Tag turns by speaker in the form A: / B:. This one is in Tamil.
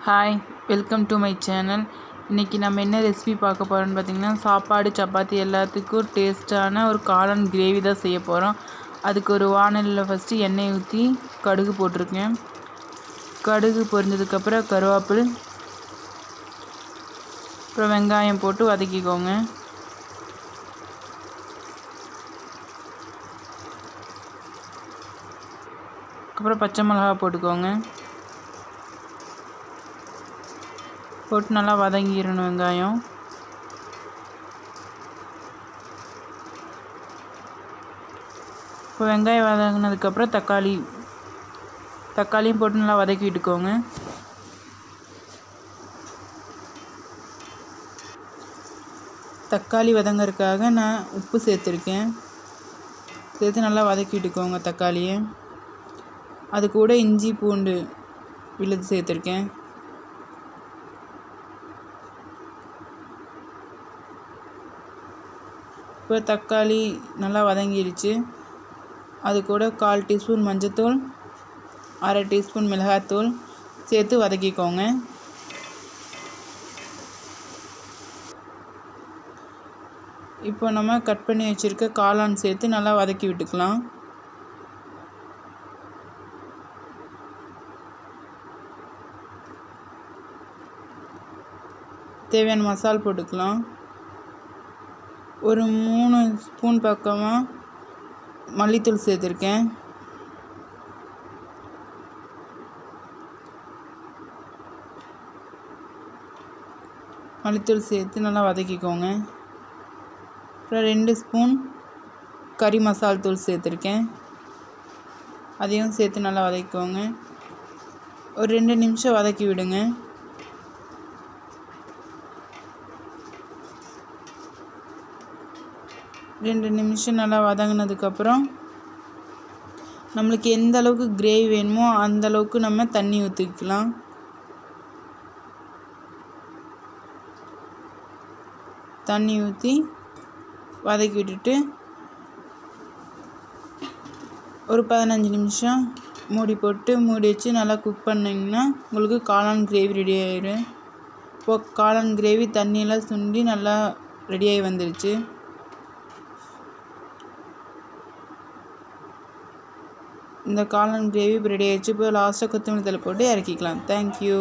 A: Hi, welcome to my channel. இன்றைக்கி நம்ம என்ன ரெசிபி பார்க்க போகிறோம்னு பார்த்திங்கன்னா, சாப்பாடு சப்பாத்தி எல்லாத்துக்கும் டேஸ்ட்டான ஒரு காளான் கிரேவி தான் செய்ய போகிறோம். அதுக்கு ஒரு வானலில் ஃபஸ்ட்டு எண்ணெய் ஊற்றி கடுகு போட்டிருக்கேன். கடுகு பொரிஞ்சதுக்கப்புறம் கருவேப்பிலை, அப்புறம் வெங்காயம் போட்டு வதக்கிக்கோங்க. அப்புறம் பச்சை மிளகா போட்டுக்கோங்க. போட்டு நல்லா வதங்கிடணும் வெங்காயம். இப்போ வெங்காயம் வதங்கினதுக்கப்புறம் தக்காளியும் போட்டு நல்லா வதக்கி விட்டுக்கோங்க. தக்காளி வதங்கிறதுக்காக நான் உப்பு சேர்த்துருக்கேன். சேர்த்து நல்லா வதக்கி விட்டுக்கோங்க தக்காளியை. அது கூட இஞ்சி பூண்டு விழுது சேர்த்துருக்கேன். இப்போ தக்காளி நல்லா வதங்கிடுச்சு. அது கூட 1/4 டீஸ்பூன் மஞ்சத்தூள், 1/2 டீஸ்பூன் மிளகாத்தூள் சேர்த்து வதக்கிக்கோங்க. இப்போ நம்ம கட் பண்ணி வச்சுருக்க காளான் சேர்த்து நல்லா வதக்கி விட்டுக்கலாம். தேவையான மசால் போட்டுக்கலாம். ஒரு 3 ஸ்பூன் பக்கமாக மல்லித்தூள் சேர்த்துருக்கேன். மல்லித்தூள் சேர்த்து நல்லா வதக்கிக்கோங்க. அப்புறம் 2 ஸ்பூன் கறி மசால் தூள் சேர்த்துருக்கேன். அதையும் சேர்த்து நல்லா வதக்கிக்கோங்க. ஒரு 2 நிமிஷம் வதக்கி விடுங்க. ரெண்டு நிமிஷம் நல்லா வதங்கினதுக்கப்புறம் நம்மளுக்கு எந்த அளவுக்கு கிரேவி வேணுமோ அந்த அளவுக்கு நம்ம தண்ணி ஊற்றிக்கலாம். தண்ணி ஊற்றி வதக்கி விட்டுட்டு ஒரு 15 நிமிஷம் மூடி வச்சு நல்லா குக் பண்ணிங்கன்னா உங்களுக்கு காளான் கிரேவி ரெடி ஆயிடும். இப்போது காளான் கிரேவி தண்ணியெல்லாம் சுண்டி நல்லா ரெடியாகி வந்துடுச்சு. இந்த காளான் கிரேவி ரெடி ஆகிடுச்சு. இப்போ லாஸ்ட்டாக கொத்தமல்லி தழை போட்டு இறக்கிக்கலாம். தேங்க்யூ.